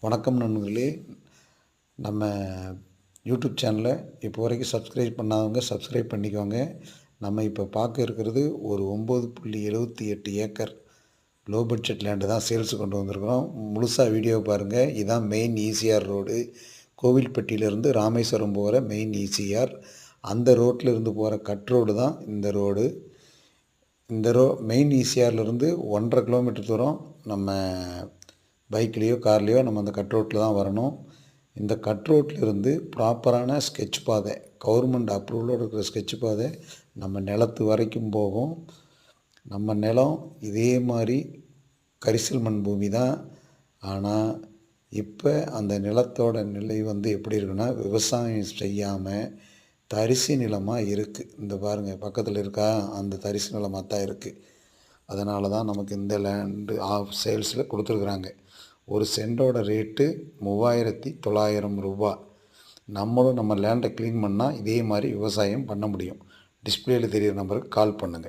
வணக்கம் நண்பர்களே. நம்ம யூடியூப் சேனலை இப்போ வரைக்கும் சப்ஸ்கிரைப் பண்ணாதவங்க சப்ஸ்கிரைப் பண்ணிக்கோங்க. நம்ம இப்போ பார்க்க இருக்கிறது ஒரு 9.78 ஏக்கர் லோ பட்ஜெட் லேண்டு தான் சேல்ஸு கொண்டு வந்திருக்கிறோம். முழுசாக வீடியோ பாருங்கள். இதுதான் மெயின் ஈசிஆர் ரோடு. கோவில்பட்டியிலேருந்து ராமேஸ்வரம் போகிற மெயின் ஈசிஆர். அந்த ரோட்டில் இருந்து போகிற கட் ரோடு தான் இந்த ரோடு. இந்த மெயின் ஈசிஆர்லேருந்து 1.5 கிலோமீட்டர் தூரம் நம்ம பைக்லேயோ கார்லேயோ நம்ம அந்த கட் ரோட்டில் தான் வரணும். இந்த கட் ரோட்டில் இருந்து ப்ராப்பரான ஸ்கெட்ச் பாதை, கவர்மெண்ட் அப்ரூவலோடு இருக்கிற ஸ்கெட்ச் பாதை நம்ம நிலத்து வரைக்கும் போகும். நம்ம நிலம் இதே மாதிரி கரிசல் மண் பூமி தான். ஆனால் இப்போ அந்த நிலத்தோட நிலை எப்படி இருக்குன்னா, விவசாயம் செய்யாமல் தரிசு நிலமாக இருக்குது. இந்த பாருங்கள், பக்கத்தில் இருக்கா, அந்த தரிசு நிலமாக தான் இருக்குது. அதனால தான் நமக்கு இந்த லேண்டு சேல்ஸில் கொடுத்துருக்குறாங்க. ஒரு சென்டோட ரேட்டு 3900 ரூபா. நம்மளும் நம்ம லேண்டை க்ளீன் பண்ணால் இதே மாதிரி விவசாயம் பண்ண முடியும். டிஸ்பிளேயில் தெரிகிற நம்பருக்கு கால் பண்ணுங்கள்.